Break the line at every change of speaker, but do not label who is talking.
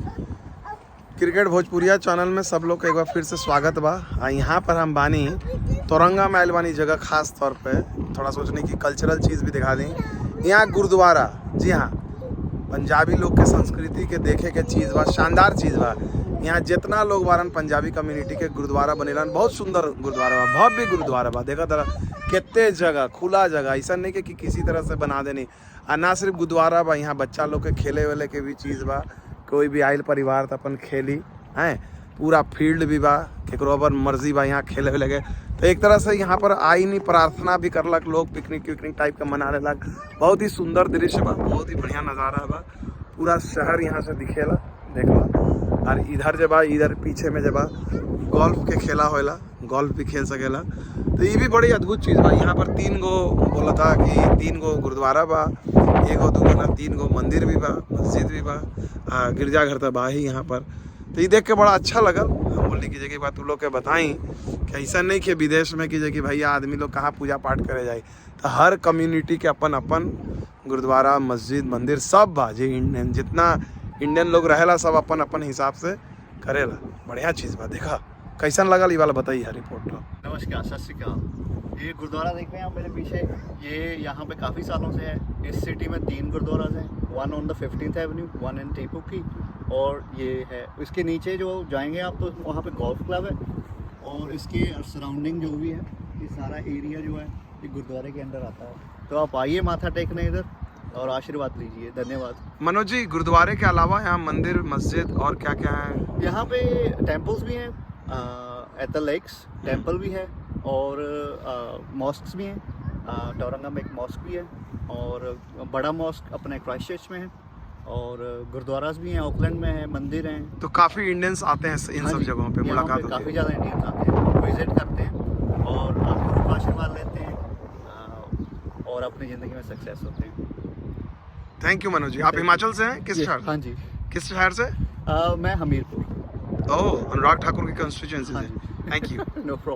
Cricket भोजपुरिया channel में सब लोग का एक बार फिर से स्वागत बा। यहाँ पर हम बानी तोरंगा महल बानी जगह खास तौर पे थोड़ा सोचने की कल्चरल चीज़ भी दिखा दें। यहाँ गुरुद्वारा, जी हाँ, पंजाबी लोग के संस्कृति के देखे के चीज़ बा, शानदार चीज़ बा। यहाँ जितना लोग बारन पंजाबी कम्युनिटी के गुरुद्वारा बनेलन, बहुत सुंदर गुरुद्वारा बा, भव्य गुरुद्वारा बा। देखा तरह कितने जगह खुला जगह, ऐसा नहीं कि किसी तरह से बना देनी। और ना सिर्फ गुरुद्वारा बा, यहाँ बच्चा लोग के खेले वेले के भी चीज़ बा। कोई भी आयल परिवार तो अपन खेली हैं, पूरा फील्ड भी बा, केकरो अपन मर्जी बा यहाँ खेले लगे। तो एक तरह से यहाँ पर आई नहीं, प्रार्थना भी करलक लोग, पिकनिक विकनिक टाइप का मना लेलक। बहुत ही सुंदर दृश्य बा, बहुत ही बढ़िया नज़ारा बा। पूरा शहर यहाँ से दिखेला, देखला। और इधर जब इधर पीछे में जब गोल्फ के खेला होला, गोल्फ भी खेल सकेला। तो ये भी बड़ी अद्भुत चीज़ बा। यहाँ पर 3 गो बोला था कि 3 गो गुरुद्वारा बा, 1 गो 2 गो ना 3 गो मंदिर भी बा, मस्जिद भी बा, गिरजाघर तो बा ही यहाँ पर। तो ये देख के बड़ा अच्छा लगल। हम बोलने की जगह बात तुम लोग के बताई कि ऐसा नहीं कि विदेश में की कि भैया आदमी लोग कहाँ पूजा पाठ करे जाए। तो हर कम्युनिटी के अपन अपन गुरुद्वारा, मस्जिद, मंदिर सब बा। जी इंडियन जितना इंडियन लोग रहेला सब अपन अपन हिसाब से करेला। बढ़िया चीज़ बा। देखा कैसन लगल ये वाला बताइए रिपोर्ट।
नमस्कार, सत श्री अकाल। ये गुरुद्वारा देख रहे हैं आप मेरे पीछे, ये यहाँ पे काफ़ी सालों से है। इस सिटी में 3 गुरुद्वारा हैं, 1 ऑन द 15th एवेन्यू, 1 इन टेपुकी, और ये है इसके नीचे जो जाएंगे आप तो वहाँ पे गोल्फ क्लब है। और इसके सराउंडिंग जो भी है, ये सारा एरिया जो है ये गुरुद्वारे के अंदर आता है। तो आप आइए माथा टेकने इधर और आशीर्वाद लीजिए। धन्यवाद।
मनोज जी, गुरुद्वारे के अलावा यहाँ मंदिर, मस्जिद और क्या क्या है?
यहाँ पे टेम्पल्स भी हैं, एथल लेक्स टेम्पल भी है, और मॉस्क्स भी हैं। टोरंगा में एक मॉस्क भी है, और बड़ा मॉस्क अपने क्राइस्ट चर्च में है, और गुरुद्वारास भी हैं, ऑकलैंड में है, मंदिर हैं।
तो काफ़ी इंडियंस आते हैं इन सब जगहों पे, मुलाकात होती है।
काफ़ी ज़्यादा इंडियंस आते हैं, विजिट करते हैं और आपको आशीर्वाद लेते हैं, और अपनी ज़िंदगी में सक्सेस होते हैं।
Thank you Manoj ji. आप हिमाचल से हैं? किस शहर?
हाँ जी।
किस शहर से?
मैं हमीरपुर।
ओह, अनुराग ठाकुर की कंस्टिट्यूएंसी से।
हाँ जी।
Thank you.
No problem.